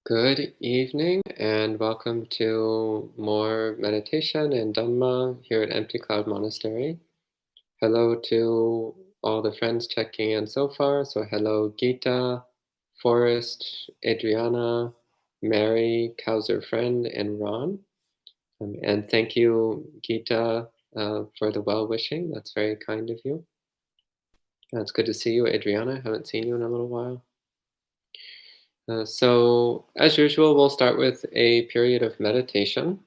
Good evening and welcome to more meditation and Dhamma here at Empty Cloud Monastery. Hello to all the friends checking in so far. So hello Gita, Forrest, Adriana, Mary, Kauser Friend, and Ron. And thank you, Gita, for the well-wishing. That's very kind of you. It's good to see you, Adriana. Haven't seen you in a little while. So, as usual, we'll start with a period of meditation,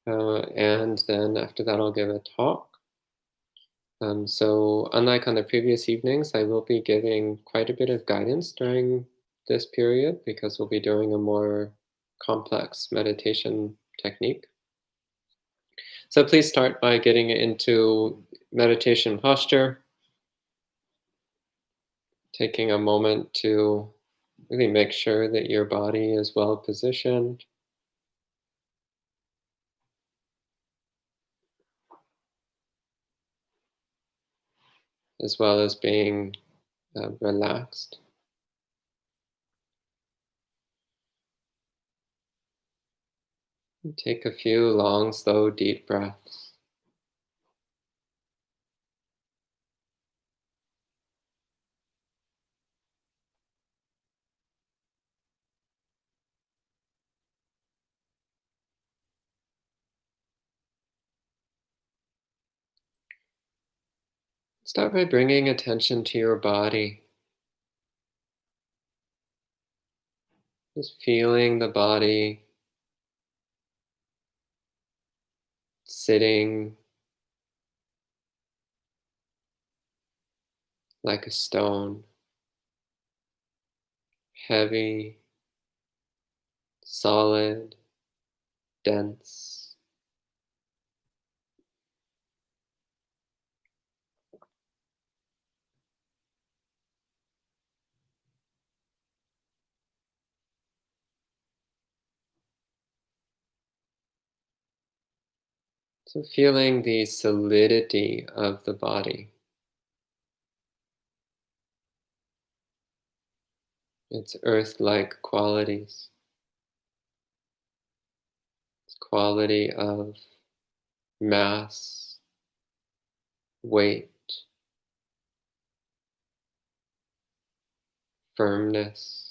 and then after that, I'll give a talk. So, unlike on the previous evenings, I will be giving quite a bit of guidance during this period because we'll be doing a more complex meditation technique. So, please start by getting into meditation posture, taking a moment to really make sure that your body is well positioned, as well as being relaxed. Take a few long, slow, deep breaths. Start by bringing attention to your body. Just feeling the body sitting like a stone, heavy, solid, dense. So feeling the solidity of the body, its earth-like qualities, its quality of mass, weight, firmness.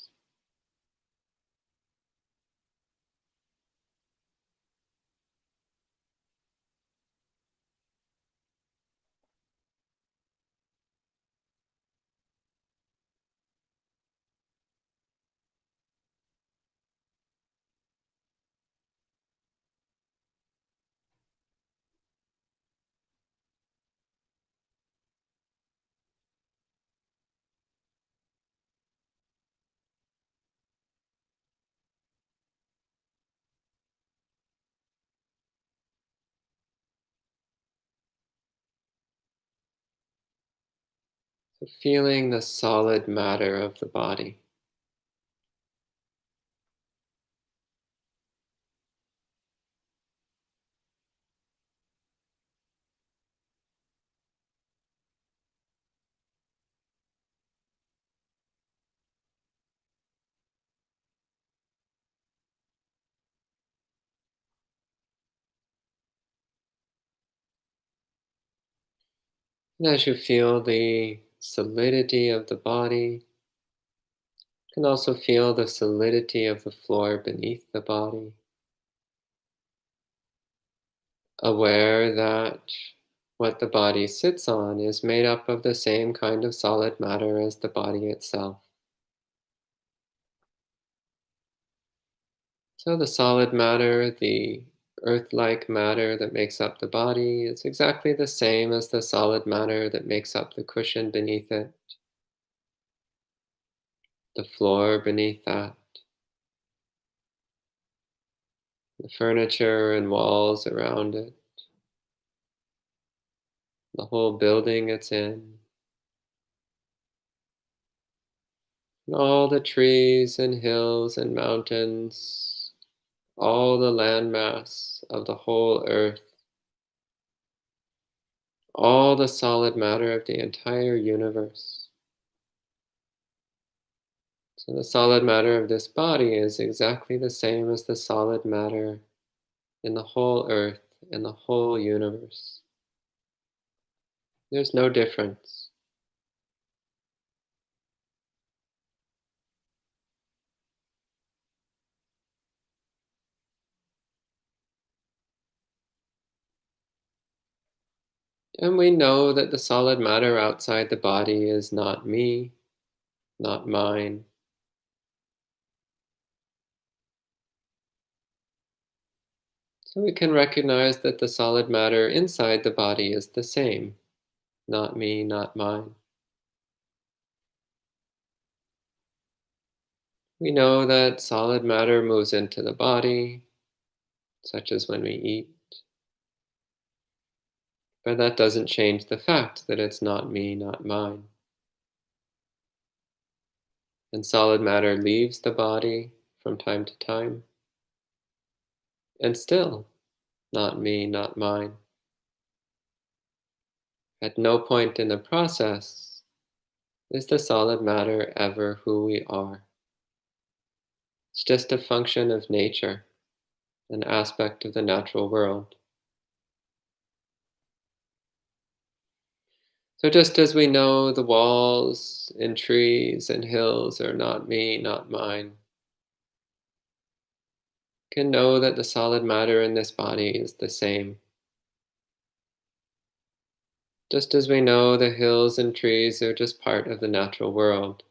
So feeling the solid matter of the body. And as you feel the solidity of the body, you can also feel the solidity of the floor beneath the body. Aware that what the body sits on is made up of the same kind of solid matter as the body itself. So the solid matter, the earth-like matter that makes up the body, is exactly the same as the solid matter that makes up the cushion beneath it, the floor beneath that, the furniture and walls around it, the whole building it's in, and all the trees and hills and mountains, all the landmass of the whole earth, all the solid matter of the entire universe. So the solid matter of this body is exactly the same as the solid matter in the whole earth, in the whole universe. There's no difference. And we know that the solid matter outside the body is not me, not mine. So we can recognize that the solid matter inside the body is the same, not me, not mine. We know that solid matter moves into the body, such as when we eat, but that doesn't change the fact that it's not me, not mine. And solid matter leaves the body from time to time, and still not me, not mine. At no point in the process is the solid matter ever who we are. It's just a function of nature, an aspect of the natural world. So just as we know the walls and trees and hills are not me, not mine, can know that the solid matter in this body is the same. Just as we know the hills and trees are just part of the natural world,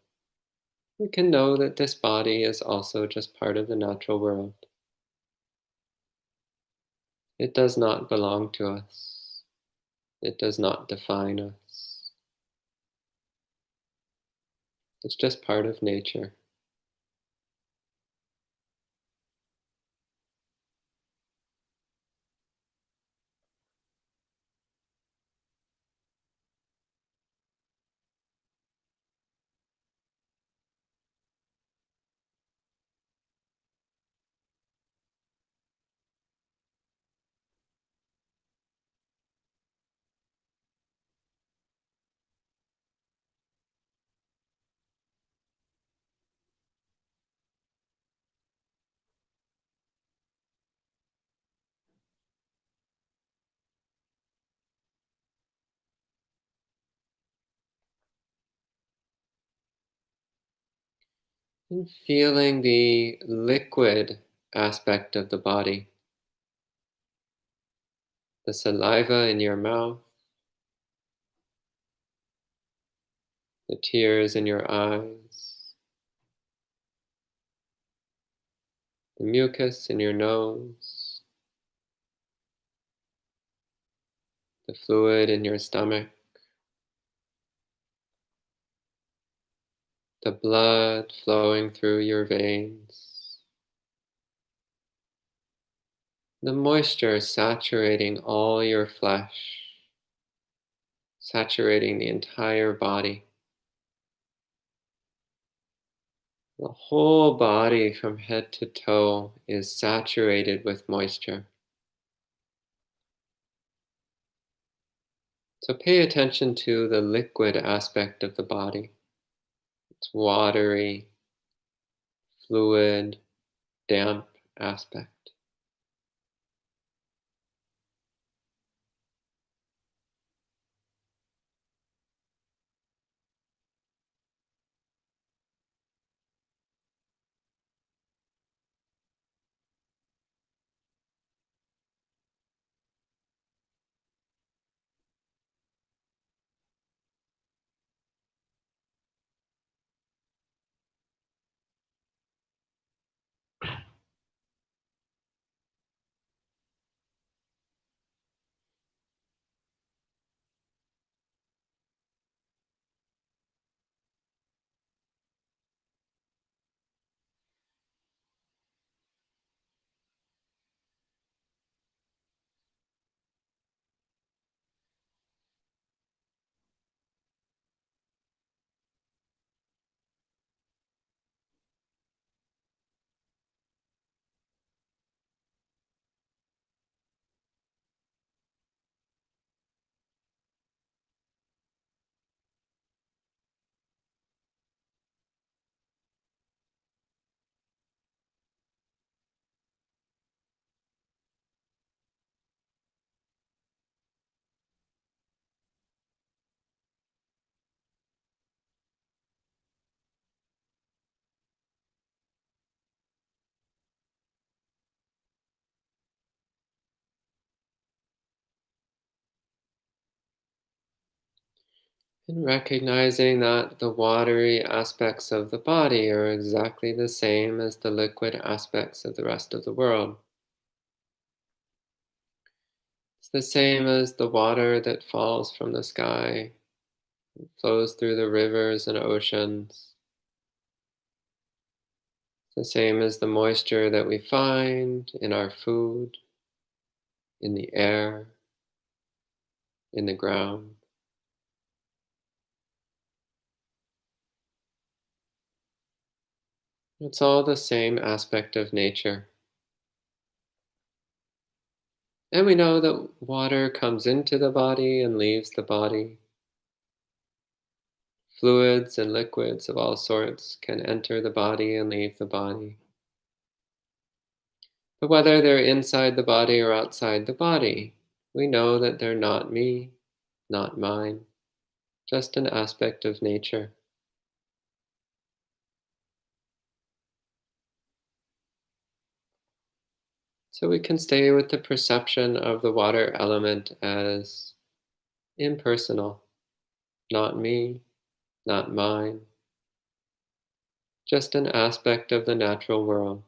we can know that this body is also just part of the natural world. It does not belong to us. It does not define us. It's just part of nature. And feeling the liquid aspect of the body, the saliva in your mouth, the tears in your eyes, the mucus in your nose, the fluid in your stomach, the blood flowing through your veins, the moisture saturating all your flesh, saturating the entire body. The whole body from head to toe is saturated with moisture. So pay attention to the liquid aspect of the body. It's watery, fluid, damp aspect. And recognizing that the watery aspects of the body are exactly the same as the liquid aspects of the rest of the world. It's the same as the water that falls from the sky, flows through the rivers and oceans. It's the same as the moisture that we find in our food, in the air, in the ground. It's all the same aspect of nature. And we know that water comes into the body and leaves the body. Fluids and liquids of all sorts can enter the body and leave the body. But whether they're inside the body or outside the body, we know that they're not me, not mine, just an aspect of nature. So we can stay with the perception of the water element as impersonal, not me, not mine, just an aspect of the natural world.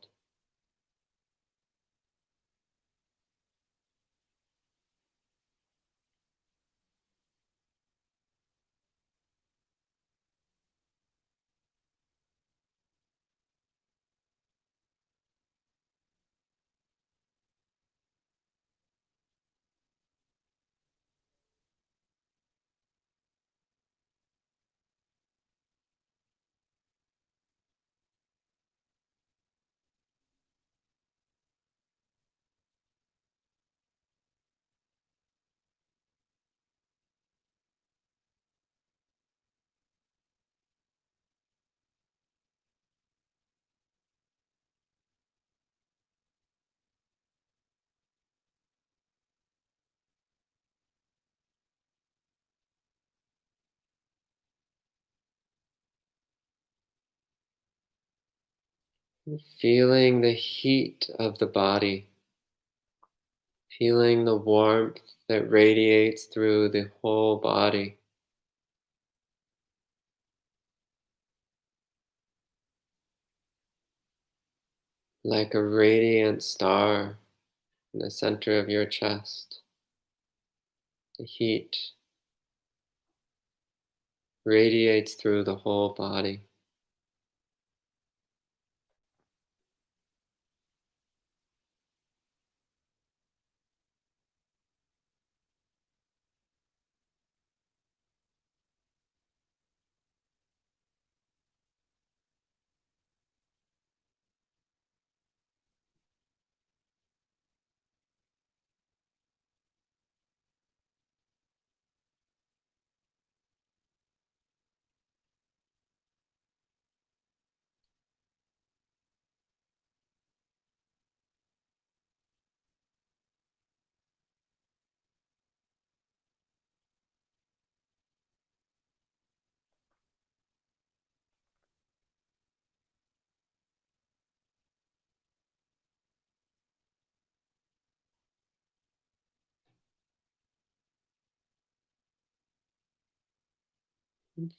Feeling the heat of the body, feeling the warmth that radiates through the whole body, like a radiant star in the center of your chest. The heat radiates through the whole body.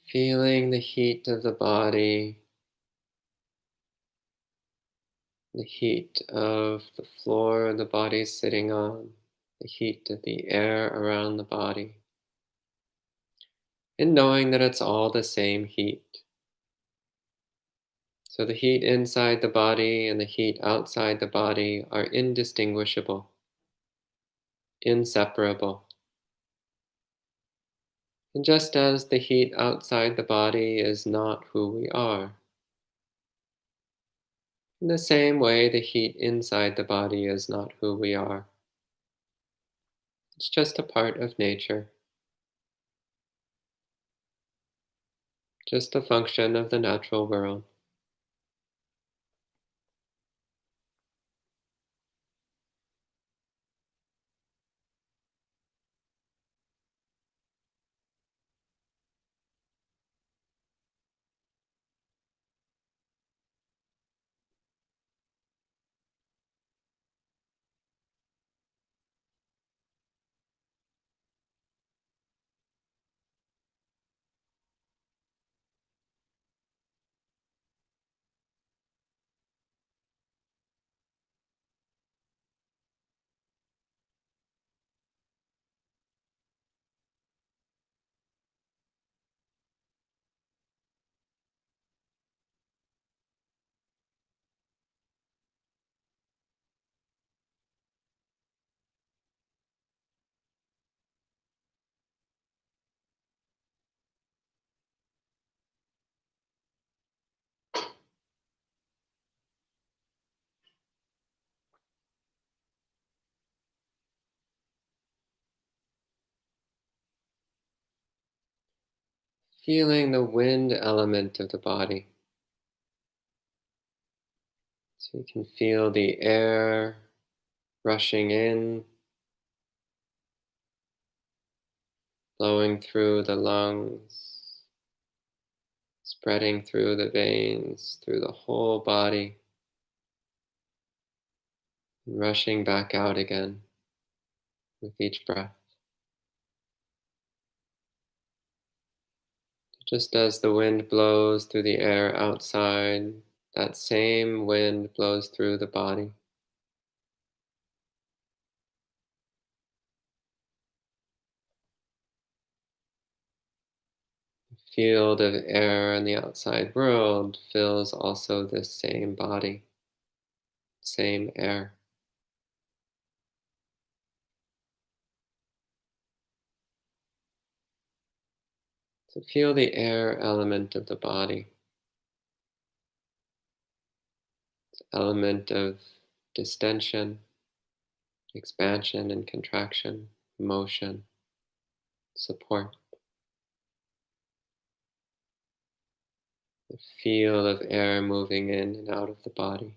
Feeling the heat of the body, the heat of the floor the body's sitting on, the heat of the air around the body, and knowing that it's all the same heat. So the heat inside the body and the heat outside the body are indistinguishable, inseparable. And just as the heat outside the body is not who we are, in the same way the heat inside the body is not who we are. It's just a part of nature, just a function of the natural world. Feeling the wind element of the body. So you can feel the air rushing in, flowing through the lungs, spreading through the veins, through the whole body, and rushing back out again with each breath. Just as the wind blows through the air outside, that same wind blows through the body. The field of air in the outside world fills also this same body, same air. So feel the air element of the body, element of distension, expansion and contraction, motion, support. The feel of air moving in and out of the body.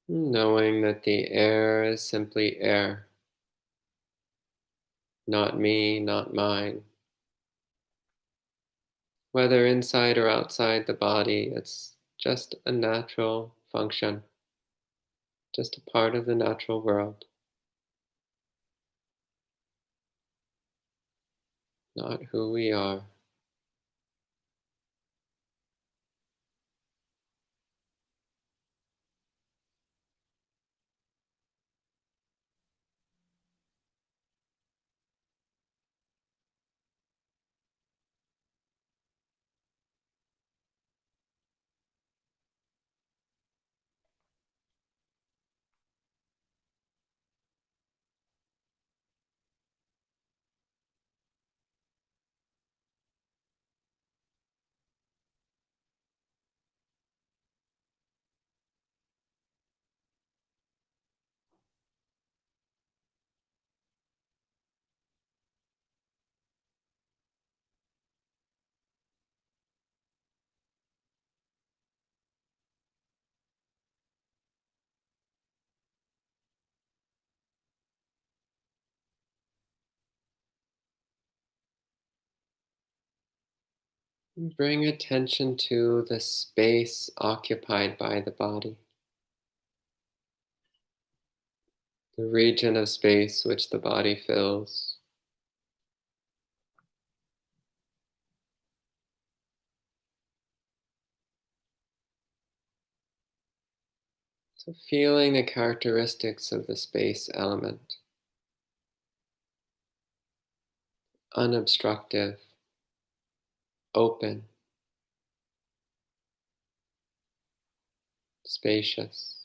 Knowing that the air is simply air, not me, not mine. Whether inside or outside the body, it's just a natural function, just a part of the natural world, not who we are. Bring attention to the space occupied by the body, the region of space which the body fills. So feeling the characteristics of the space element, unobstructive, open, spacious.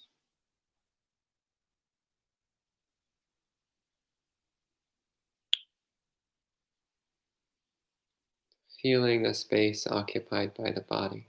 Feeling the space occupied by the body.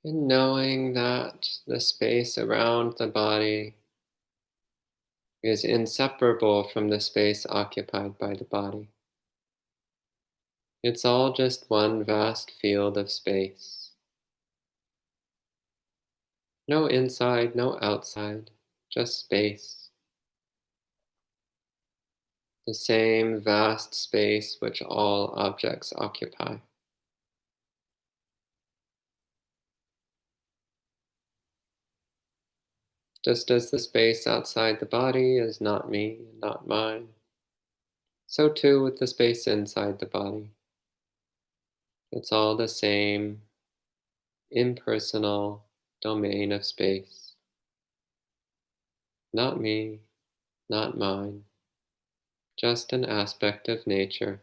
And knowing that the space around the body is inseparable from the space occupied by the body. It's all just one vast field of space. No inside, no outside, just space. The same vast space which all objects occupy. Just as the space outside the body is not me and not mine, so too with the space inside the body. It's all the same impersonal domain of space. Not me, not mine, just an aspect of nature.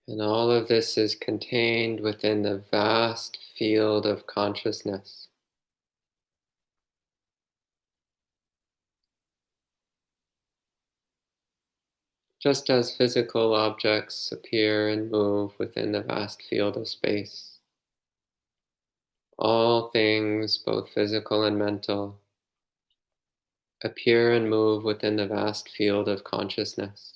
And all of this is contained within the vast field of consciousness. Just as physical objects appear and move within the vast field of space, all things, both physical and mental, appear and move within the vast field of consciousness.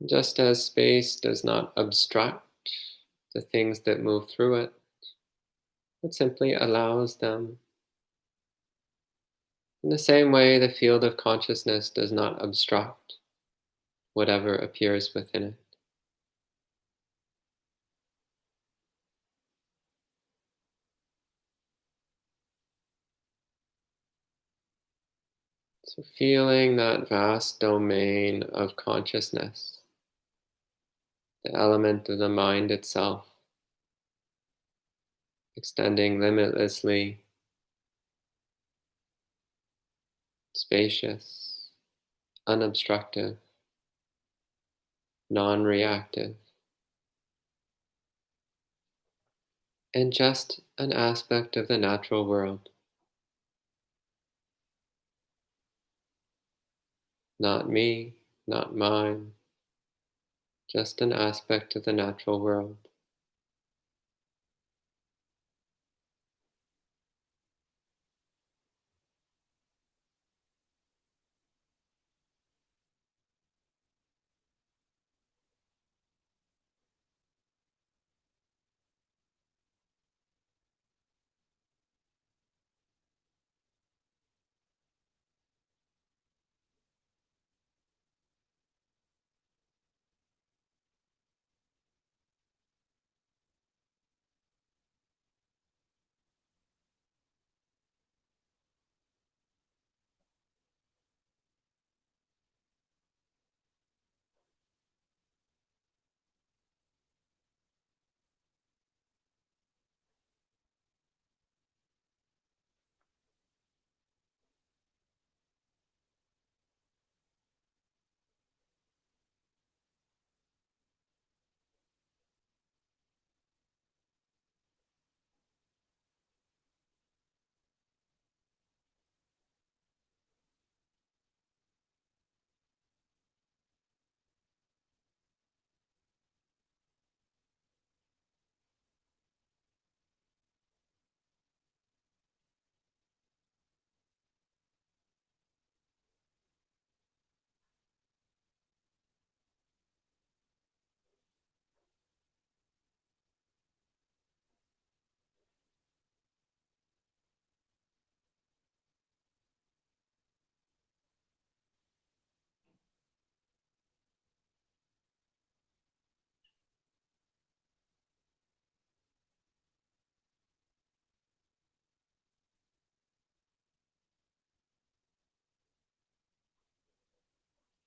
Just as space does not obstruct the things that move through it, it simply allows them. In the same way, the field of consciousness does not obstruct whatever appears within it. So feeling that vast domain of consciousness, the element of the mind itself, extending limitlessly, spacious, unobstructive, non-reactive, and just an aspect of the natural world. Not me, not mine, just an aspect of the natural world.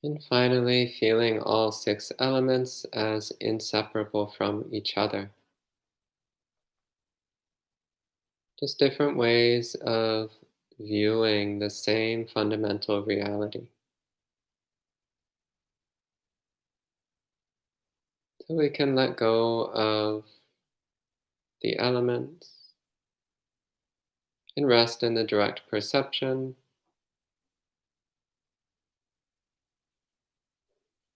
And finally, feeling all 6 elements as inseparable from each other. Just different ways of viewing the same fundamental reality. So we can let go of the elements and rest in the direct perception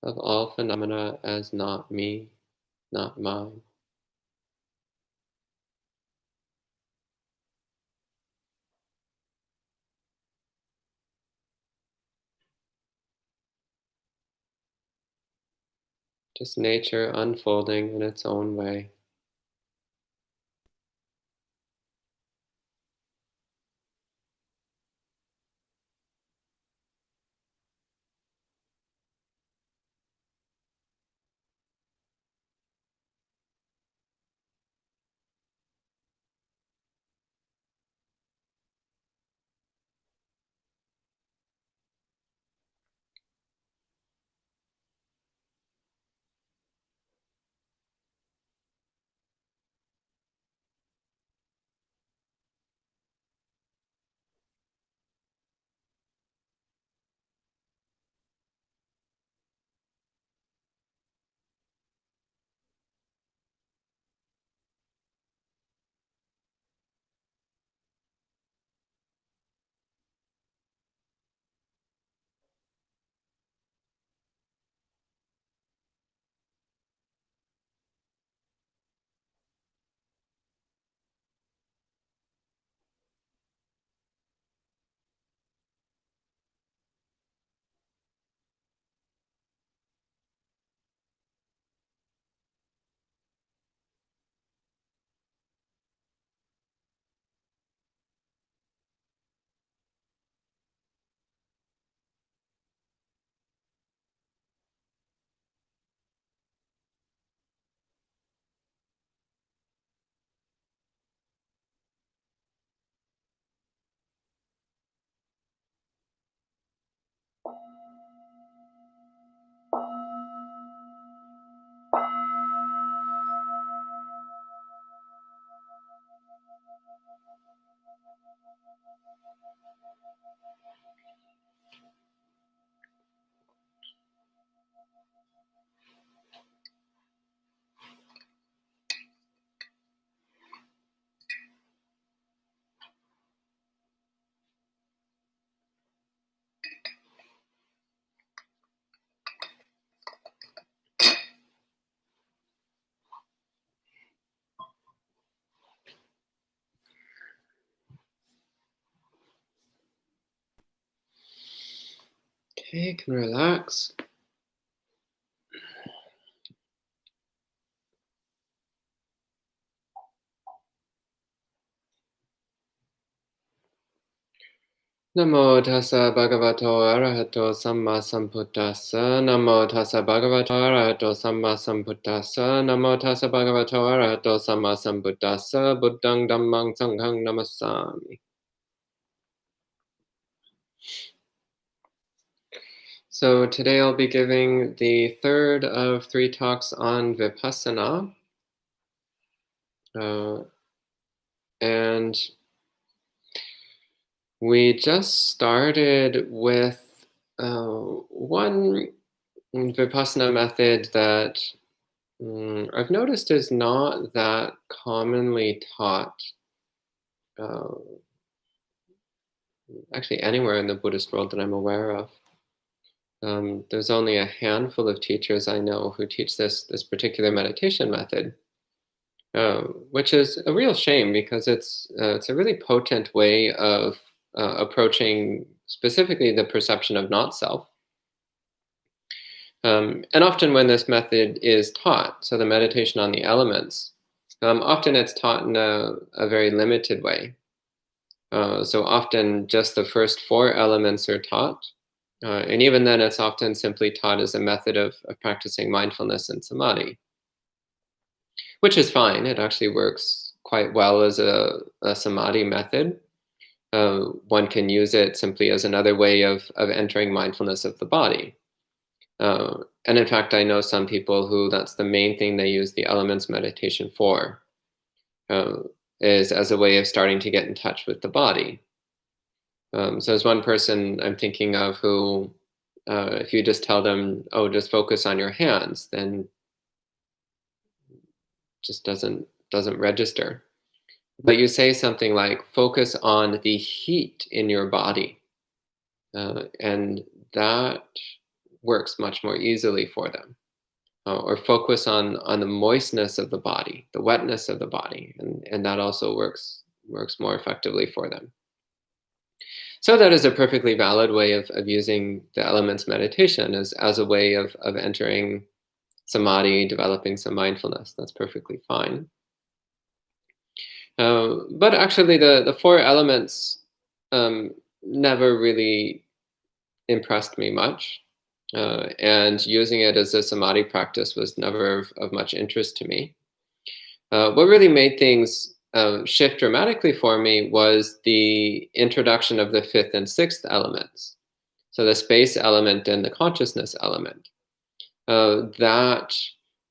of all phenomena as not me, not mine. Just nature unfolding in its own way. Okay, you can relax. Namo tassa bhagavato arahato samma sambuddhassa. Namo tassa bhagavato arahato samma sambuddhassa. Namo tassa bhagavato arahato samma sambuddhassa. Buddhang dhammang sanghang namassami. So today I'll be giving the third of 3 talks on Vipassana. And we just started with one Vipassana method that I've noticed is not that commonly taught, uh, actually anywhere in the Buddhist world that I'm aware of. There's only a handful of teachers I know who teach this particular meditation method, which is a real shame because it's a really potent way of approaching specifically the perception of not self. And often when this method is taught, so the meditation on the elements, often it's taught in a very limited way. So often just the first 4 elements are taught. And even then it's often simply taught as a method of practicing mindfulness and samadhi, which is fine. It actually works quite well as a samadhi method. One can use it simply as another way of entering mindfulness of the body. And in fact, I know some people who that's the main thing they use the elements meditation for, is as a way of starting to get in touch with the body. So there's one person I'm thinking of who, if you just tell them, oh, just focus on your hands, then just doesn't register. But you say something like, focus on the heat in your body, and that works much more easily for them. Or focus on the moistness of the body, the wetness of the body, and that also works more effectively for them. So that is a perfectly valid way of using the elements meditation as a way of entering samadhi, developing some mindfulness. That's perfectly fine. But actually the four elements never really impressed me much. And using it as a samadhi practice was never of much interest to me. What really made things shift dramatically for me was the introduction of the fifth and sixth elements. So the space element and the consciousness element. That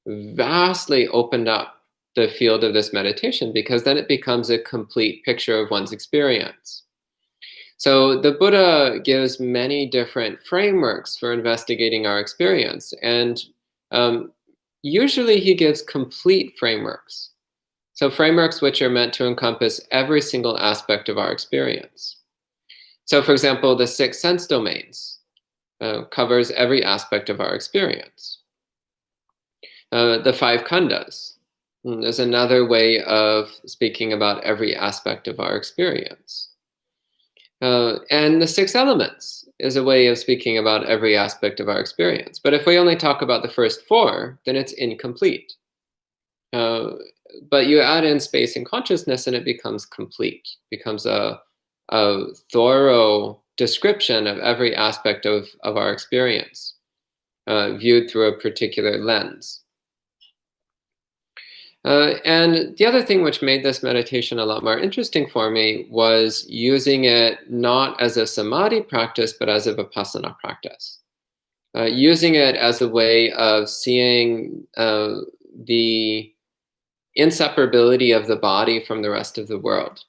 vastly opened up the field of this meditation, because then it becomes a complete picture of one's experience. So the Buddha gives many different frameworks for investigating our experience, and usually he gives complete frameworks. So frameworks which are meant to encompass every single aspect of our experience. So for example, the six sense domains covers every aspect of our experience. The five Kandas is another way of speaking about every aspect of our experience. And the six elements is a way of speaking about every aspect of our experience. But if we only talk about the first four, then it's incomplete. But you add in space and consciousness and it becomes complete, becomes a thorough description of every aspect of our experience, viewed through a particular lens. And the other thing which made this meditation a lot more interesting for me was using it not as a samadhi practice, but as a Vipassana practice. Using it as a way of seeing the inseparability of the body from the rest of the world.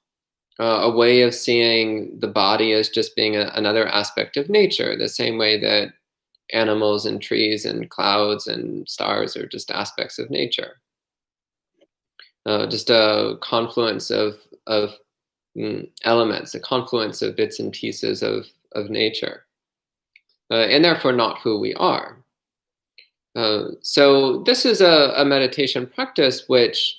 A way of seeing the body as just being another aspect of nature, the same way that animals and trees and clouds and stars are just aspects of nature. Just a confluence of elements, a confluence of bits and pieces of nature, and therefore not who we are. So this is a meditation practice which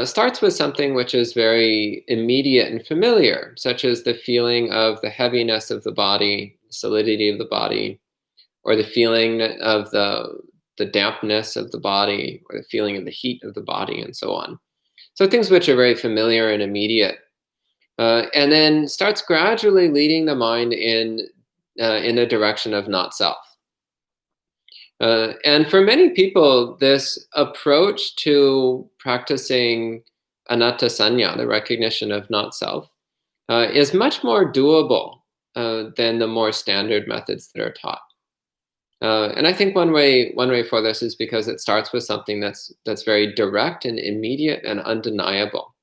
starts with something which is very immediate and familiar, such as the feeling of the heaviness of the body, solidity of the body, or the feeling of the dampness of the body, or the feeling of the heat of the body, and so on. So things which are very familiar and immediate, and then starts gradually leading the mind in the direction of not self. And for many people, this approach to practicing anatta sanya, the recognition of not self, is much more doable than the more standard methods that are taught. And I think one way for this is because it starts with something that's very direct and immediate and undeniable,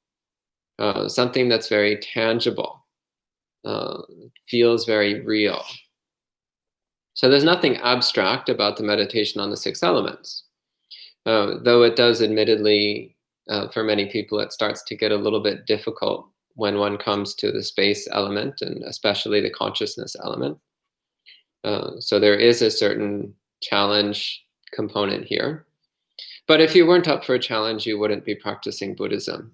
something that's very tangible, feels very real. So there's nothing abstract about the meditation on the six elements, though it does admittedly, for many people, it starts to get a little bit difficult when one comes to the space element, and especially the consciousness element. So there is a certain challenge component here. But if you weren't up for a challenge, you wouldn't be practicing Buddhism.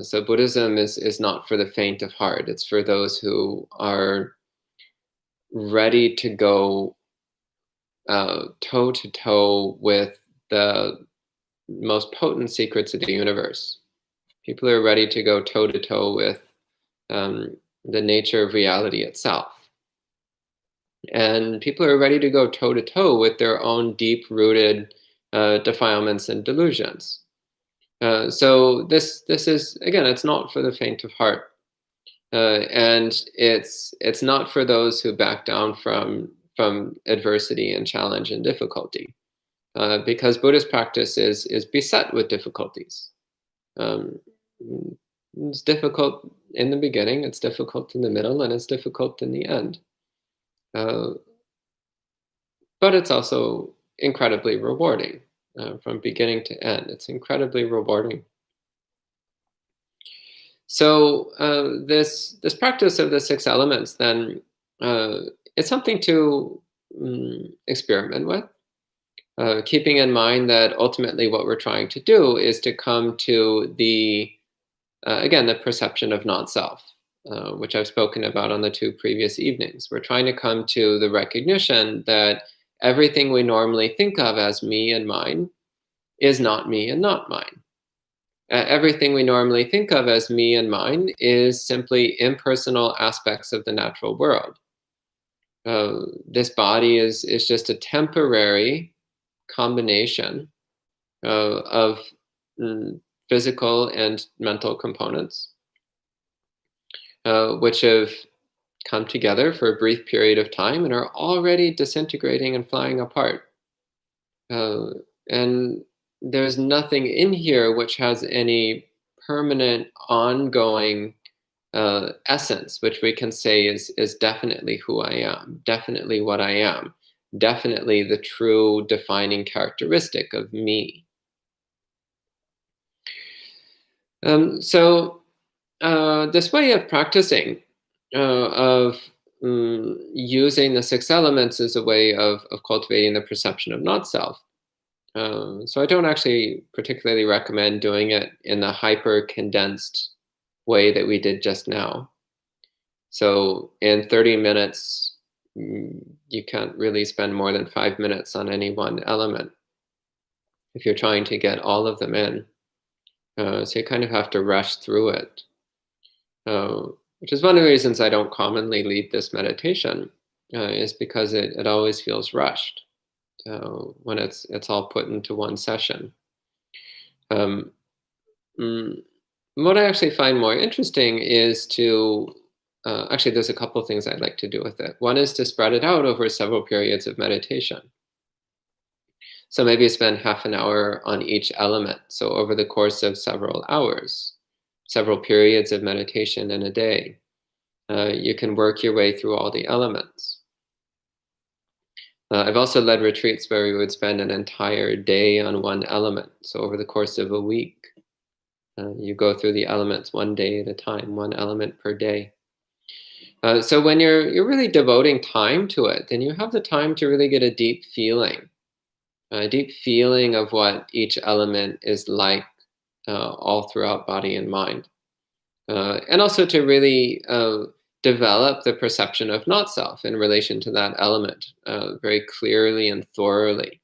So Buddhism is not for the faint of heart. It's for those who are ready to go toe to toe with the most potent secrets of the universe. People are ready to go toe to toe with the nature of reality itself. And people are ready to go toe to toe with their own deep-rooted defilements and delusions. So this is, again, it's not for the faint of heart. And it's not for those who back down from adversity and challenge and difficulty, because Buddhist practice is beset with difficulties. Um, it's difficult in the beginning, it's difficult in the middle, and it's difficult in the end. But it's also incredibly rewarding from beginning to end. It's incredibly rewarding. So this practice of the 6 elements, then, it's something to experiment with, keeping in mind that ultimately what we're trying to do is to come to the perception of not-self, which I've spoken about on the 2 previous evenings. We're trying to come to the recognition that everything we normally think of as me and mine is not me and not mine. Everything we normally think of as me and mine is simply impersonal aspects of the natural world. This body is just a temporary combination of physical and mental components, which have come together for a brief period of time and are already disintegrating and flying apart. And there's nothing in here which has any permanent, ongoing essence, which we can say is definitely who I am, definitely what I am, definitely the true defining characteristic of me. So this way of practicing, of using the 6 elements as a way of cultivating the perception of not-self. So I don't actually particularly recommend doing it in the hyper-condensed way that we did just now. So in 30 minutes, you can't really spend more than 5 minutes on any one element if you're trying to get all of them in. So you kind of have to rush through it, which is one of the reasons I don't commonly lead this meditation, is because it always feels rushed when it's all put into one session. What I actually find more interesting is to, actually there's a couple things I'd like to do with it. One is to spread it out over several periods of meditation. So maybe spend half an hour on each element. So over the course of several hours, several periods of meditation in a day, you can work your way through all the elements. I've also led retreats where we would spend an entire day on one element. So over the course of a week, you go through the elements one day at a time, one element per day. So when you're really devoting time to it, then you have the time to really get a deep feeling of what each element is like, all throughout body and mind. And also to really develop the perception of not-self in relation to that element very clearly and thoroughly.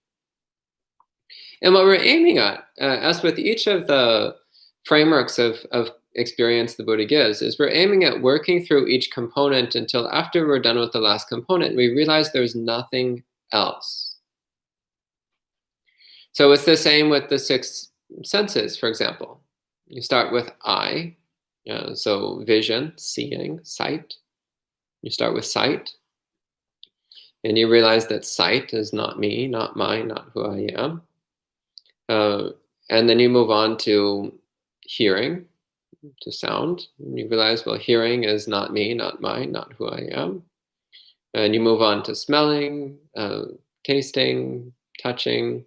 And what we're aiming at, as with each of the frameworks of experience the Buddha gives, is we're aiming at working through each component until after we're done with the last component, we realize there's nothing else. So it's the same with the 6 senses, for example. You start with eye, so vision, seeing, sight. You start with sight, and you realize that sight is not me, not mine, not who I am. And then you move on to hearing, to sound. And you realize, well, hearing is not me, not mine, not who I am. And you move on to smelling, tasting, touching.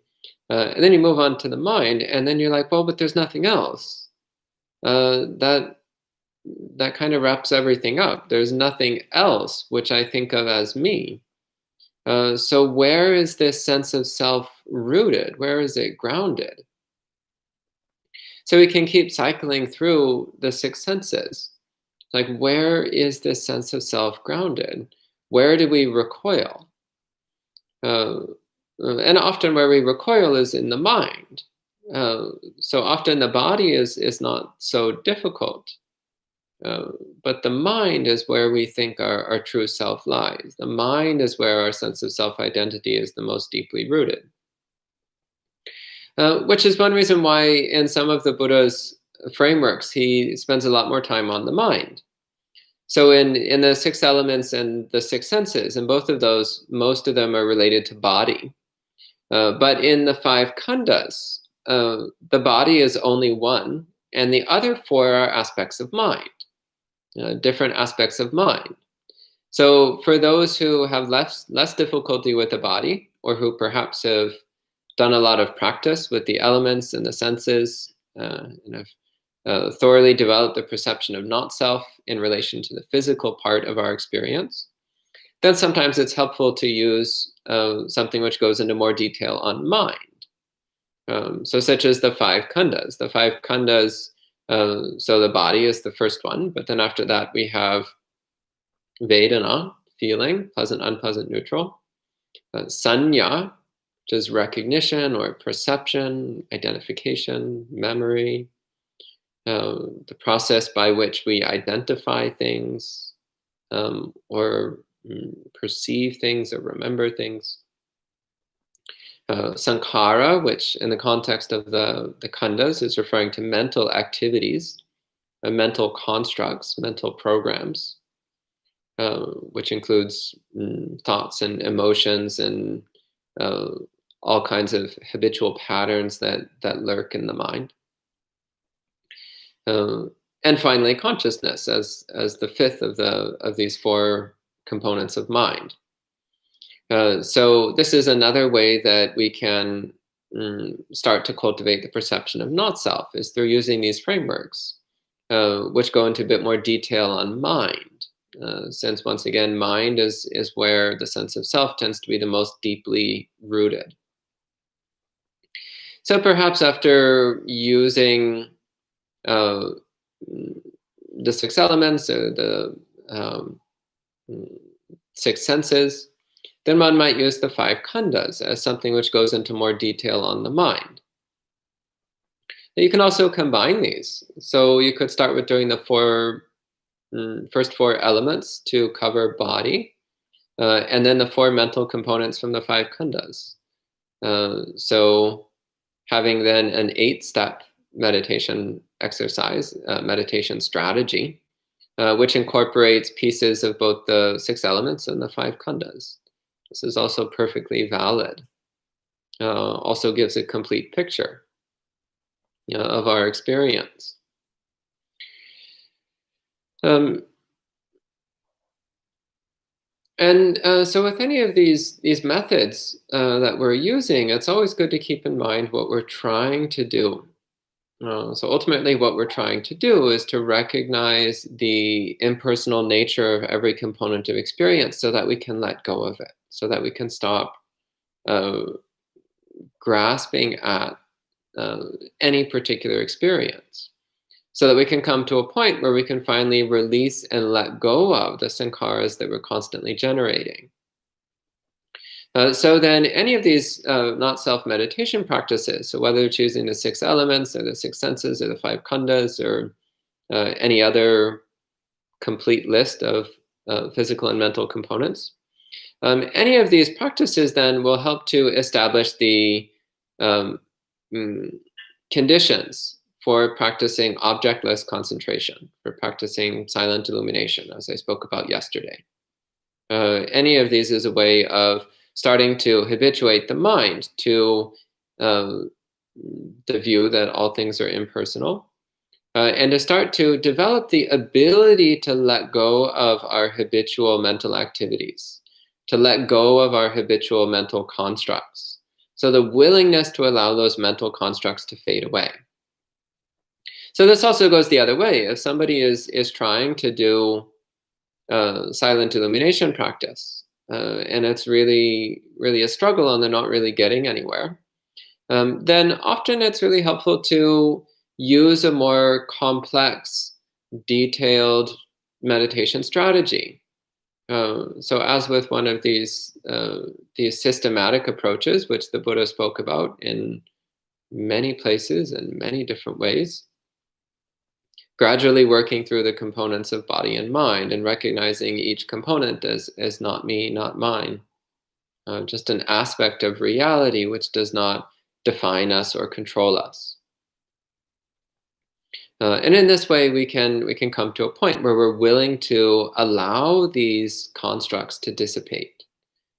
And then you move on to the mind, and then you're like, well, but there's nothing else. That kind of wraps everything up. There's nothing else which I think of as me. So where is this sense of self rooted? Where is it grounded? So we can keep cycling through the 6 senses. Like, where is this sense of self grounded? Where do we recoil? And often where we recoil is in the mind. So often the body is not so difficult. But the mind is where we think our true self lies. The mind is where our sense of self-identity is the most deeply rooted. Which is one reason why in some of the Buddha's frameworks, he spends a lot more time on the mind. So in the 6 elements and the 6 senses, in both of those, most of them are related to body. But in the 5 khandas, the body is only one, and the other 4 are aspects of mind, different aspects of mind. So for those who have less difficulty with the body, or who perhaps have done a lot of practice with the elements and the senses, and have thoroughly developed the perception of not self in relation to the physical part of our experience, then sometimes it's helpful to use something which goes into more detail on mind. So such as the 5 khandas. The 5 khandas, so the body is the first one, but then after that we have Vedana, feeling, pleasant, unpleasant, neutral. Sanya, which is recognition or perception, identification, memory. The process by which we identify things, or perceive things or remember things. Sankhara, which in the context of the khandas is referring to mental activities, mental constructs, mental programs, which includes thoughts and emotions and all kinds of habitual patterns that lurk in the mind. And finally, consciousness as the 5th of these 4 components of mind. So this is another way that we can start to cultivate the perception of not self, is through using these frameworks, which go into a bit more detail on mind. Since once again, mind is where the sense of self tends to be the most deeply rooted. So perhaps after using the 6 elements, or the 6 senses, then one might use the 5 khandas as something which goes into more detail on the mind. You can also combine these. So you could start with doing the first 4 elements to cover body, and then the 4 mental components from the 5 khandas. So having then an 8-step meditation exercise, meditation strategy, which incorporates pieces of both the 6 elements and the 5 khandas. This is also perfectly valid. Also gives a complete picture of our experience. So with any of these methods that we're using, it's always good to keep in mind what we're trying to do. So ultimately what we're trying to do is to recognize the impersonal nature of every component of experience so that we can let go of it, so that we can stop grasping at any particular experience, so that we can come to a point where we can finally release and let go of the sankharas that we're constantly generating. So then any of these not self meditation practices, so whether choosing the 6 elements or the 6 senses or the 5 khandas or any other complete list of physical and mental components, any of these practices then will help to establish the conditions for practicing objectless concentration, for practicing silent illumination, as I spoke about yesterday. Any of these is a way of starting to habituate the mind to the view that all things are impersonal, and to start to develop the ability to let go of our habitual mental activities, to let go of our habitual mental constructs. So the willingness to allow those mental constructs to fade away. So this also goes the other way. If somebody is trying to do silent illumination practice, and it's really a struggle and they're not really getting anywhere, then often it's really helpful to use a more complex, detailed meditation strategy. So as with one of these systematic approaches, which the Buddha spoke about in many places and many different ways, gradually working through the components of body and mind and recognizing each component as not me, not mine, just an aspect of reality which does not define us or control us. And in this way, we can come to a point where we're willing to allow these constructs to dissipate,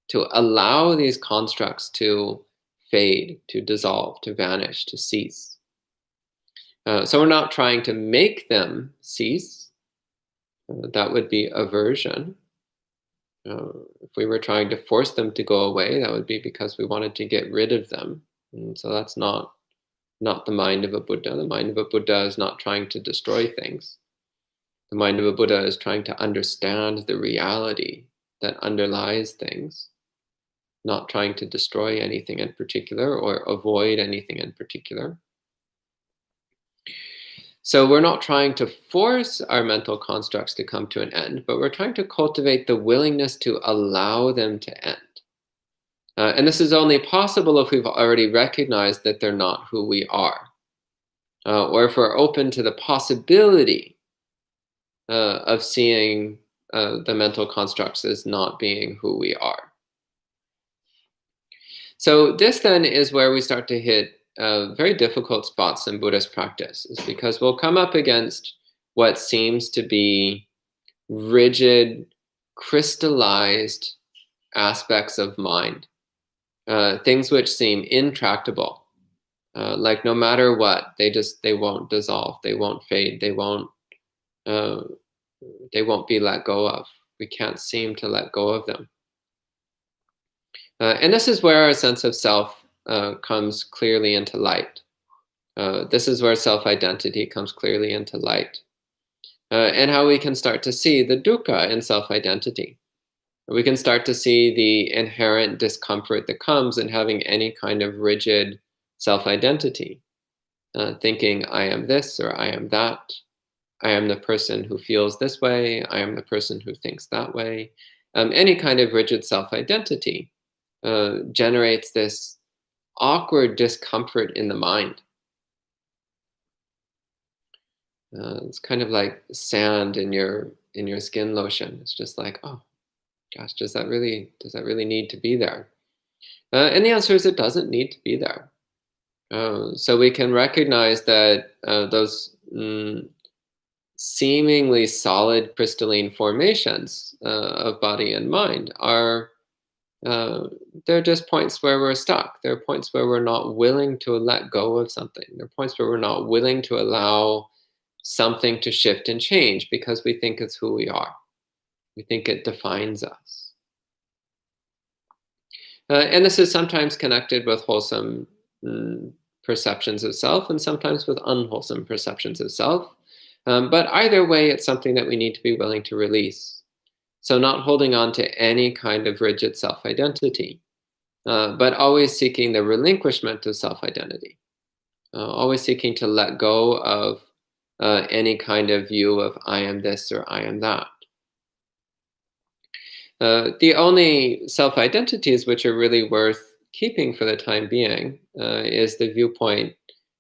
to allow these constructs to fade, to dissolve, to vanish, to cease. So we're not trying to make them cease. That would be aversion. If we were trying to force them to go away, that would be because we wanted to get rid of them. And so that's not the mind of a Buddha. The mind of a Buddha is not trying to destroy things. The mind of a Buddha is trying to understand the reality that underlies things, not trying to destroy anything in particular or avoid anything in particular. So we're not trying to force our mental constructs to come to an end, but we're trying to cultivate the willingness to allow them to end. And this is only possible if we've already recognized that they're not who we are, or if we're open to the possibility of seeing the mental constructs as not being who we are. So this then is where we start to hit very difficult spots in Buddhist practice, is because we'll come up against what seems to be rigid, crystallized aspects of mind, things which seem intractable, like no matter what, they won't dissolve, they won't fade, they won't be let go of. We can't seem to let go of them. And this is where our sense of self comes clearly into light. This is where self-identity comes clearly into light. And how we can start to see the dukkha in self-identity. We can start to see the inherent discomfort that comes in having any kind of rigid self-identity. Thinking, I am this or I am that. I am the person who feels this way. I am the person who thinks that way. Any kind of rigid self-identity generates this awkward discomfort in the mind. It's kind of like sand in your skin lotion. It's just like, oh gosh, does that really need to be there? And the answer is it doesn't need to be there. So we can recognize that those seemingly solid crystalline formations of body and mind are they're just points where we're stuck. They're points where we're not willing to let go of something. They're points where we're not willing to allow something to shift and change because we think it's who we are. We think it defines us. And this is sometimes connected with wholesome perceptions of self and sometimes with unwholesome perceptions of self. But either way, it's something that we need to be willing to release. So not holding on to any kind of rigid self-identity, but always seeking the relinquishment of self-identity. Always seeking to let go of any kind of view of I am this or I am that. The only self-identities which are really worth keeping for the time being is the viewpoint,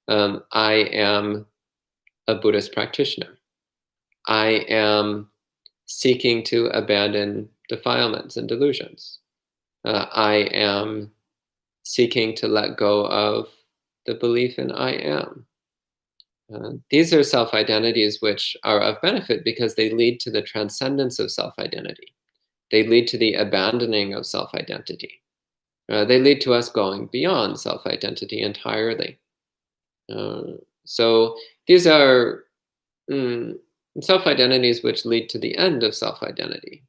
I am a Buddhist practitioner. I am seeking to abandon defilements and delusions. I am seeking to let go of the belief in I am. These are self-identities which are of benefit because they lead to the transcendence of self-identity. They lead to the abandoning of self-identity. They lead to us going beyond self-identity entirely. So these are self-identities which lead to the end of self-identity.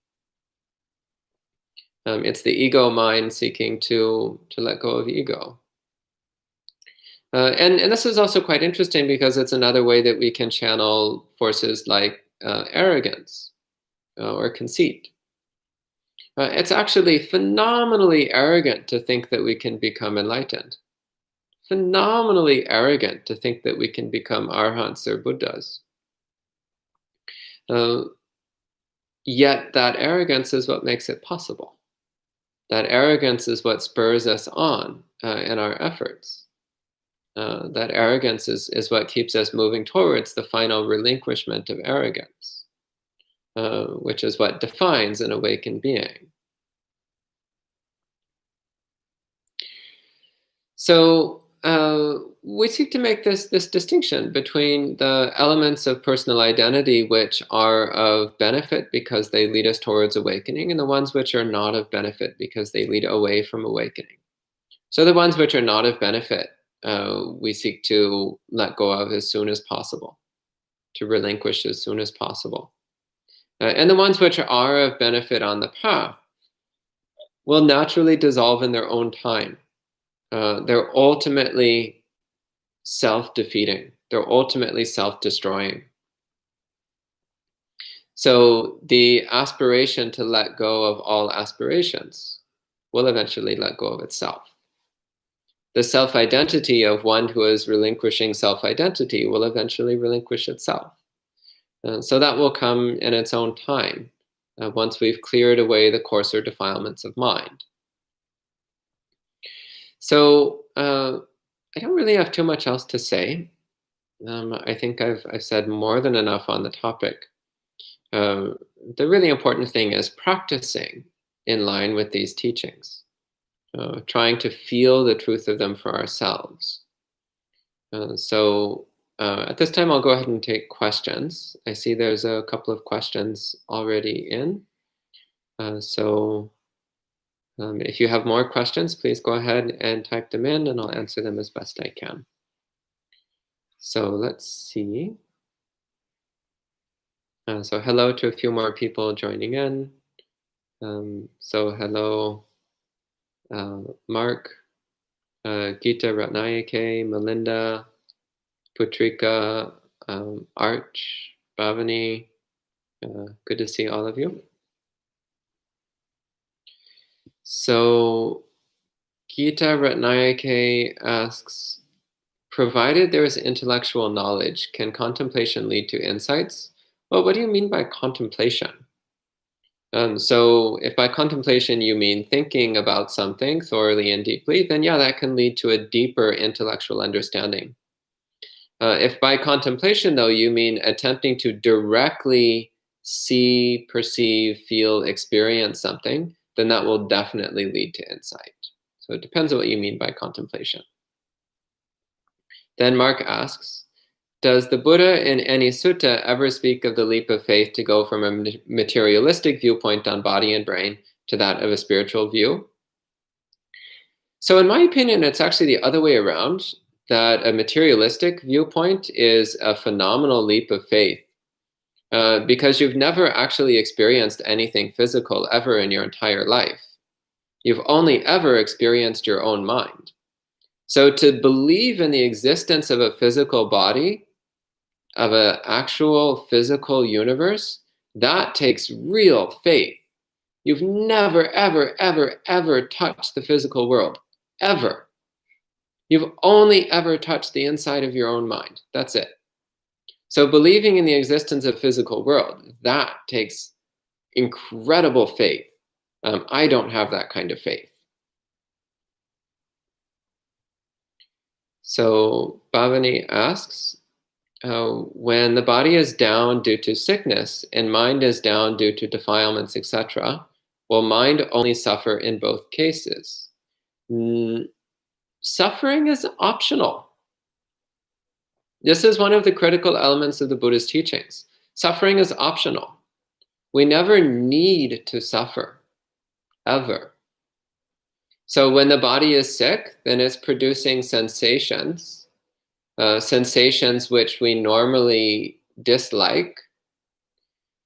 It's the ego mind seeking to let go of ego. And this is also quite interesting because it's another way that we can channel forces like arrogance or conceit. It's actually phenomenally arrogant to think that we can become enlightened. Phenomenally arrogant to think that we can become arhants or Buddhas. Yet that arrogance is what makes it possible. That arrogance is what spurs us on in our efforts. That arrogance is what keeps us moving towards the final relinquishment of arrogance, which is what defines an awakened being. So we seek to make this distinction between the elements of personal identity which are of benefit because they lead us towards awakening, and the ones which are not of benefit because they lead away from awakening. So the ones which are not of benefit, we seek to let go of as soon as possible, to relinquish as soon as possible. And the ones which are of benefit on the path will naturally dissolve in their own time. They're ultimately self-defeating. They're ultimately self-destroying. So the aspiration to let go of all aspirations will eventually let go of itself. The self-identity of one who is relinquishing self-identity will eventually relinquish itself. So that will come in its own time, once we've cleared away the coarser defilements of mind. So I don't really have too much else to say. I think I've said more than enough on the topic. The really important thing is practicing in line with these teachings, trying to feel the truth of them for ourselves. So at this time, I'll go ahead and take questions. I see there's a couple of questions already in. If you have more questions, please go ahead and type them in, and I'll answer them as best I can. So let's see. So hello to a few more people joining in. So hello, Mark, Gita Ratnayake, Melinda, Putrika, Arch, Bhavani. Good to see all of you. So Gita Ratnayake asks, provided there is intellectual knowledge, can contemplation lead to insights? Well, what do you mean by contemplation? So if by contemplation you mean thinking about something thoroughly and deeply, then yeah, that can lead to a deeper intellectual understanding. If by contemplation, though, you mean attempting to directly see, perceive, feel, experience something, then that will definitely lead to insight. So it depends on what you mean by contemplation. Then Mark asks, does the Buddha in any sutta ever speak of the leap of faith to go from a materialistic viewpoint on body and brain to that of a spiritual view? So in my opinion, it's actually the other way around, that a materialistic viewpoint is a phenomenal leap of faith. Because you've never actually experienced anything physical ever in your entire life. You've only ever experienced your own mind. So to believe in the existence of a physical body, of an actual physical universe, that takes real faith. You've never, ever, ever, ever touched the physical world, ever. You've only ever touched the inside of your own mind. That's it. So believing in the existence of physical world, that takes incredible faith. I don't have that kind of faith. So Bhavani asks, when the body is down due to sickness and mind is down due to defilements, etc., will mind only suffer in both cases? Suffering is optional. This is one of the critical elements of the Buddha's teachings. Suffering is optional. We never need to suffer, ever. So when the body is sick, then it's producing sensations, sensations which we normally dislike,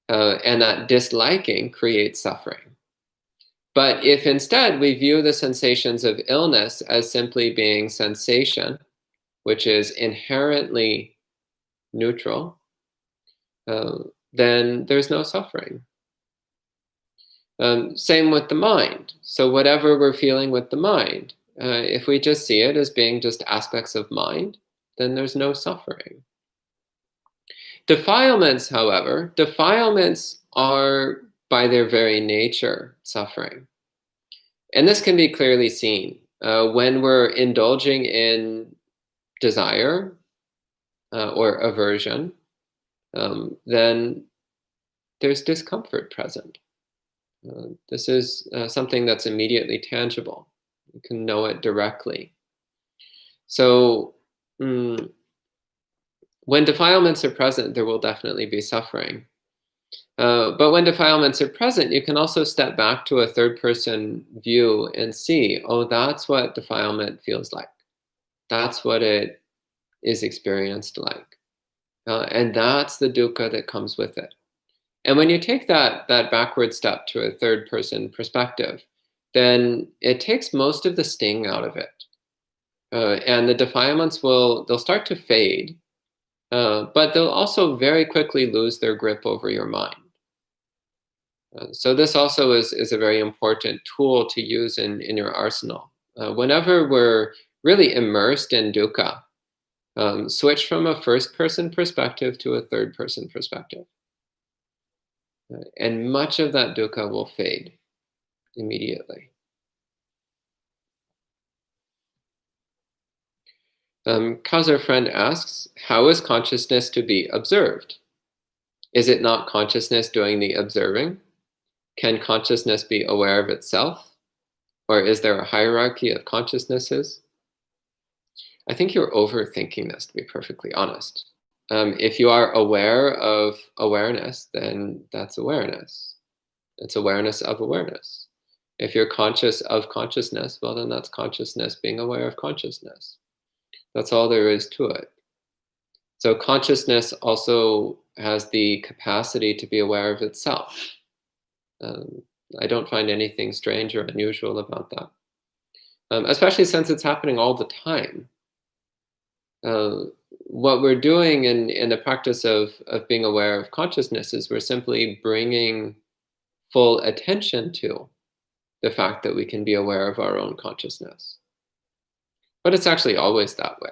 and that disliking creates suffering. But if instead we view the sensations of illness as simply being sensation, which is inherently neutral, then there's no suffering. Same with the mind. So whatever we're feeling with the mind, if we just see it as being just aspects of mind, then there's no suffering. Defilements, however, defilements are by their very nature suffering. And this can be clearly seen when we're indulging in desire or aversion, then there's discomfort present. This is something that's immediately tangible. You can know it directly. So when defilements are present, there will definitely be suffering. But when defilements are present, you can also step back to a third-person view and see, oh, that's what defilement feels like. That's what it is experienced like. And that's the dukkha that comes with it. And when you take that backward step to a third-person perspective, then it takes most of the sting out of it. And the defilements they'll start to fade, but they'll also very quickly lose their grip over your mind. So this also is a very important tool to use in your arsenal. Whenever we're really immersed in dukkha, switch from a first-person perspective to a third-person perspective. And much of that dukkha will fade immediately. Kazar friend asks, how is consciousness to be observed? Is it not consciousness doing the observing? Can consciousness be aware of itself? Or is there a hierarchy of consciousnesses? I think you're overthinking this, to be perfectly honest. If you are aware of awareness, then that's awareness. It's awareness of awareness. If you're conscious of consciousness, well, then that's consciousness being aware of consciousness. That's all there is to it. So consciousness also has the capacity to be aware of itself. I don't find anything strange or unusual about that, especially since it's happening all the time. What we're doing in the practice of being aware of consciousness is we're simply bringing full attention to the fact that we can be aware of our own consciousness. But it's actually always that way.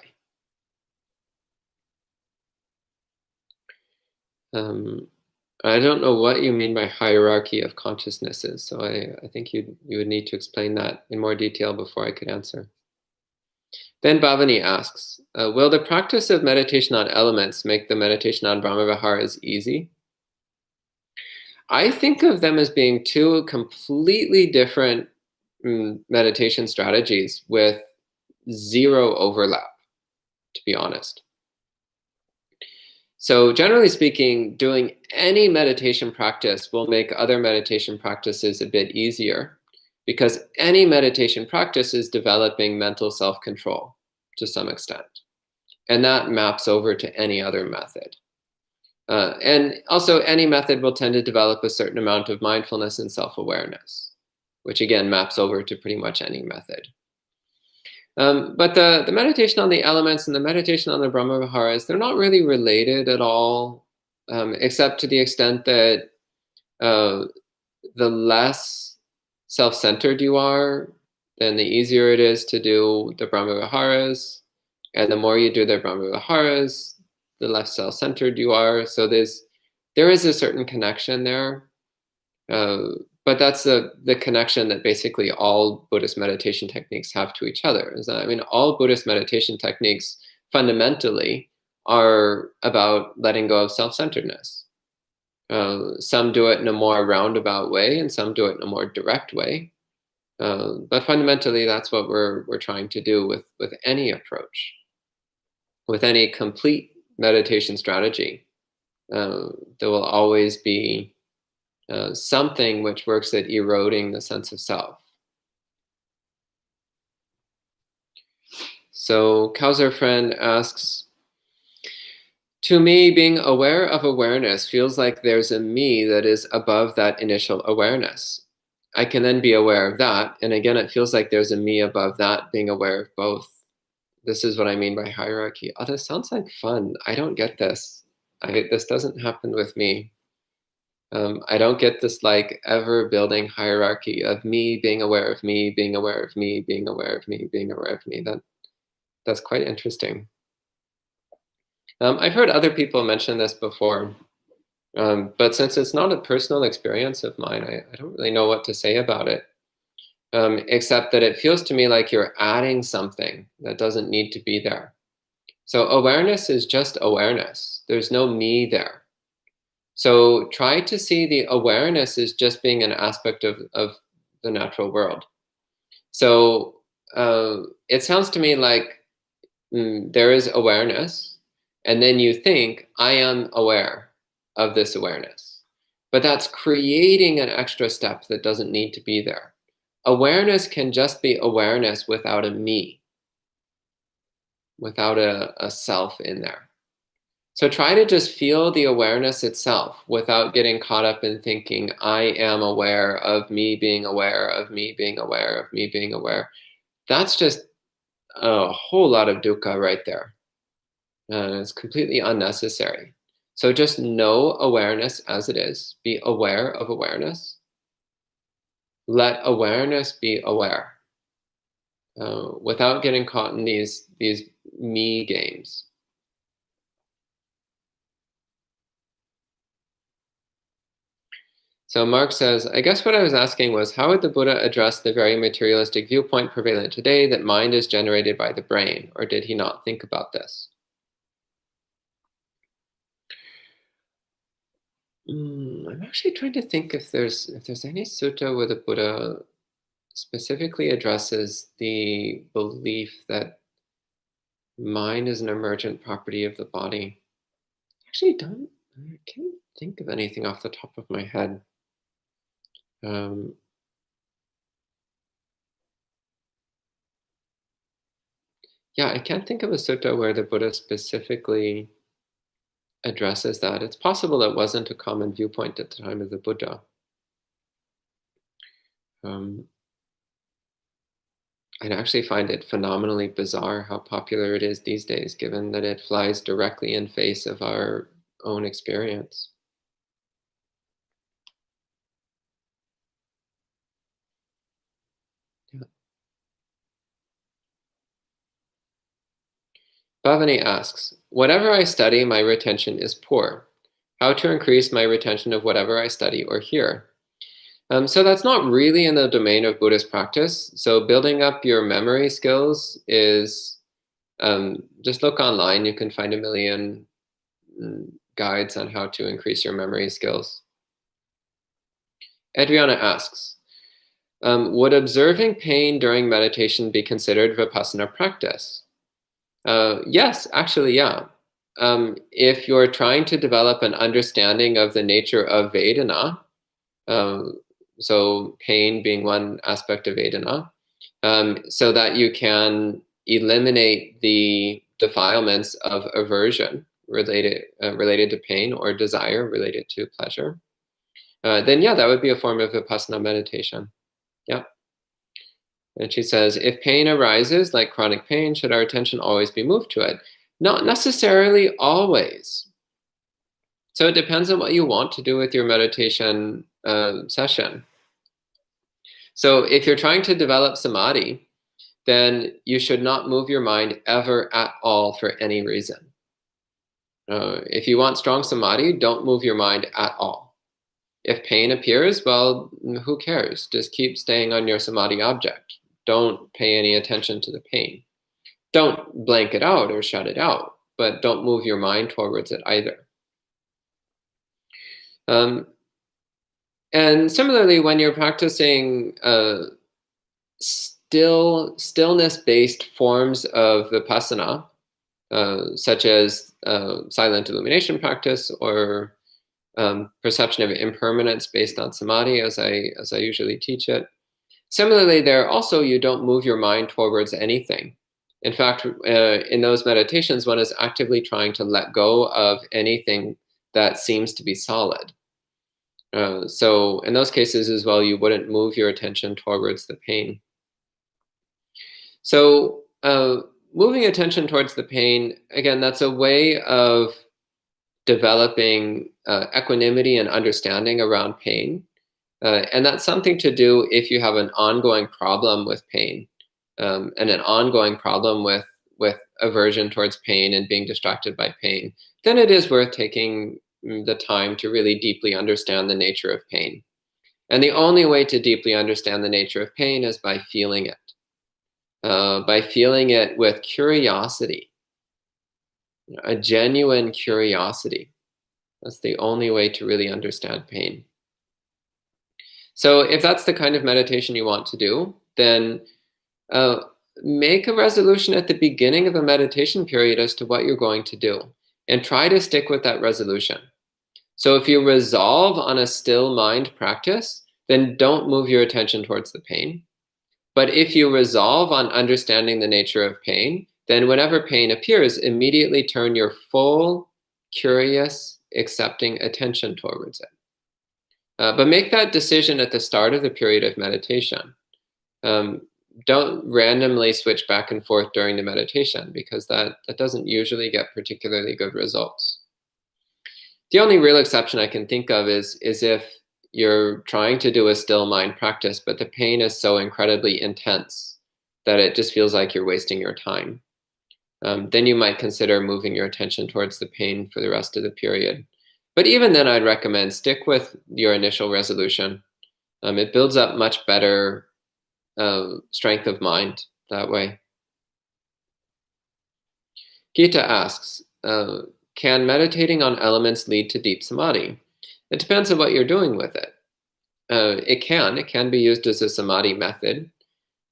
I don't know what you mean by hierarchy of consciousnesses, so I think you would need to explain that in more detail before I could answer. Then Bhavani asks, will the practice of meditation on elements make the meditation on Brahmaviharas easy? I think of them as being two completely different meditation strategies with zero overlap, to be honest. So generally speaking, doing any meditation practice will make other meditation practices a bit easier, because any meditation practice is developing mental self-control to some extent. And that maps over to any other method. And also any method will tend to develop a certain amount of mindfulness and self-awareness, which again maps over to pretty much any method. But the meditation on the elements and the meditation on the Brahmaviharas, they're not really related at all, except to the extent that the less self-centered you are, then the easier it is to do the Brahmaviharas. And the more you do the Brahmaviharas, the less self-centered you are. So there is a certain connection there. But that's the connection that basically all Buddhist meditation techniques have to each other. All Buddhist meditation techniques fundamentally are about letting go of self-centeredness. Some do it in a more roundabout way, and some do it in a more direct way. But fundamentally, that's what we're trying to do with any approach, with any complete meditation strategy. There will always be something which works at eroding the sense of self. So Kausar friend asks, to me, being aware of awareness feels like there's a me that is above that initial awareness. I can then be aware of that, and again, it feels like there's a me above that, being aware of both. This is what I mean by hierarchy. Oh, this sounds like fun. I don't get this. This doesn't happen with me. I don't get this like ever building hierarchy of me being aware of me, being aware of me, being aware of me, being aware of me. That's quite interesting. I've heard other people mention this before, but since it's not a personal experience of mine, I don't really know what to say about it, except that it feels to me like you're adding something that doesn't need to be there. So awareness is just awareness. There's no me there. So try to see the awareness as just being an aspect of the natural world. So it sounds to me like there is awareness, and then you think, I am aware of this awareness. But that's creating an extra step that doesn't need to be there. Awareness can just be awareness without a me, without a self in there. So try to just feel the awareness itself without getting caught up in thinking, I am aware of me being aware of me being aware of me being aware. That's just a whole lot of dukkha right there. It's completely unnecessary. So just know awareness as it is. Be aware of awareness. Let awareness be aware without getting caught in these me games. So Mark says, I guess what I was asking was, how would the Buddha address the very materialistic viewpoint prevalent today that mind is generated by the brain, or did he not think about this? I'm actually trying to think if there's any sutta where the Buddha specifically addresses the belief that mind is an emergent property of the body. Actually, I can't think of anything off the top of my head. Yeah, I can't think of a sutta where the Buddha specifically addresses that. It's possible that wasn't a common viewpoint at the time of the Buddha. I'd actually find it phenomenally bizarre how popular it is these days, given that it flies directly in face of our own experience. Yeah. Bhavani asks, whatever I study, my retention is poor. How to increase my retention of whatever I study or hear? So that's not really in the domain of Buddhist practice. So building up your memory skills is, just look online. You can find a million guides on how to increase your memory skills. Adriana asks, would observing pain during meditation be considered Vipassana practice? Yes, actually, yeah. If you're trying to develop an understanding of the nature of Vedana, so pain being one aspect of Vedana, so that you can eliminate the defilements of aversion related to pain or desire related to pleasure, then yeah, that would be a form of Vipassana meditation. Yeah. And she says, if pain arises, like chronic pain, should our attention always be moved to it? Not necessarily always. So it depends on what you want to do with your meditation session. So if you're trying to develop samadhi, then you should not move your mind ever at all for any reason. If you want strong samadhi, don't move your mind at all. If pain appears, well, who cares? Just keep staying on your samadhi object. Don't pay any attention to the pain. Don't blank it out or shut it out, but don't move your mind towards it either. And similarly, when you're practicing stillness-based forms of Vipassana, such as silent illumination practice or perception of impermanence based on samadhi, as I usually teach it. Similarly, there also you don't move your mind towards anything. In fact, in those meditations, one is actively trying to let go of anything that seems to be solid. So in those cases as well, you wouldn't move your attention towards the pain. So moving attention towards the pain, again, that's a way of developing equanimity and understanding around pain. And that's something to do if you have an ongoing problem with pain and an ongoing problem with aversion towards pain and being distracted by pain. Then it is worth taking the time to really deeply understand the nature of pain. And the only way to deeply understand the nature of pain is by feeling it. By feeling it with curiosity, a genuine curiosity. That's the only way to really understand pain. So if that's the kind of meditation you want to do, then make a resolution at the beginning of a meditation period as to what you're going to do, and try to stick with that resolution. So if you resolve on a still mind practice, then don't move your attention towards the pain. But if you resolve on understanding the nature of pain, then whenever pain appears, immediately turn your full, curious, accepting attention towards it. But make that decision at the start of the period of meditation. Don't randomly switch back and forth during the meditation, because that doesn't usually get particularly good results. The only real exception I can think of is if you're trying to do a still mind practice, but the pain is so incredibly intense that it just feels like you're wasting your time. Then you might consider moving your attention towards the pain for the rest of the period. But even then, I'd recommend stick with your initial resolution. It builds up much better strength of mind that way. Gita asks, can meditating on elements lead to deep samadhi? It depends on what you're doing with it. It can be used as a samadhi method.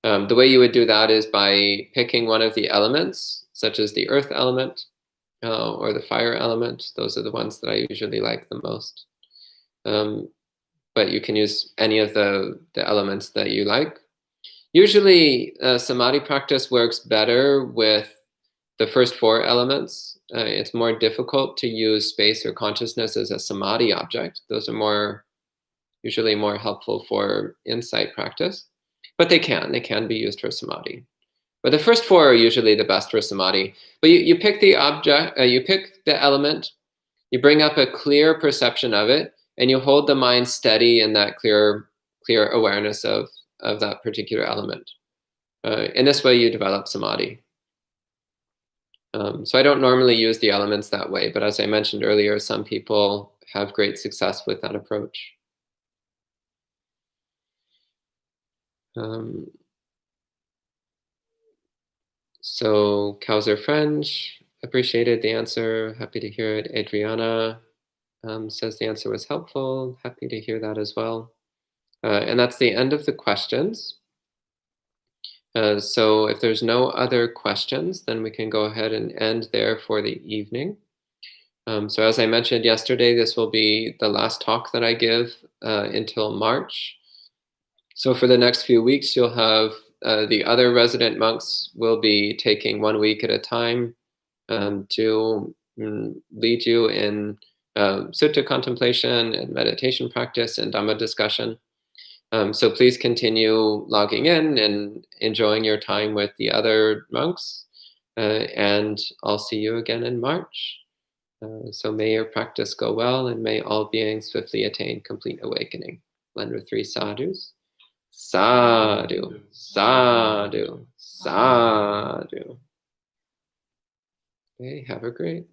The way you would do that is by picking one of the elements, such as the earth element or the fire element. Those are the ones that I usually like the most. But you can use any of the elements that you like. Usually, samadhi practice works better with the first four elements. It's more difficult to use space or consciousness as a samadhi object. Those are usually more helpful for insight practice, but they can be used for samadhi. But the first four are usually the best for samadhi. But you pick the object, you pick the element, you bring up a clear perception of it, and you hold the mind steady in that clear awareness of that particular element. In this way, you develop samadhi. So I don't normally use the elements that way, but as I mentioned earlier, some people have great success with that approach. So Kauser French appreciated the answer. Happy to hear it. Adriana says the answer was helpful. Happy to hear that as well. And that's the end of the questions. So if there's no other questions, then we can go ahead and end there for the evening. So as I mentioned yesterday, this will be the last talk that I give until March. So for the next few weeks, you'll have the other resident monks will be taking 1 week at a time to lead you in sutta contemplation and meditation practice and Dhamma discussion. So please continue logging in and enjoying your time with the other monks. And I'll see you again in March. So may your practice go well, and may all beings swiftly attain complete awakening. Blend with 3 sadhus. Sadhu, sadhu, sadhu. Okay, have a great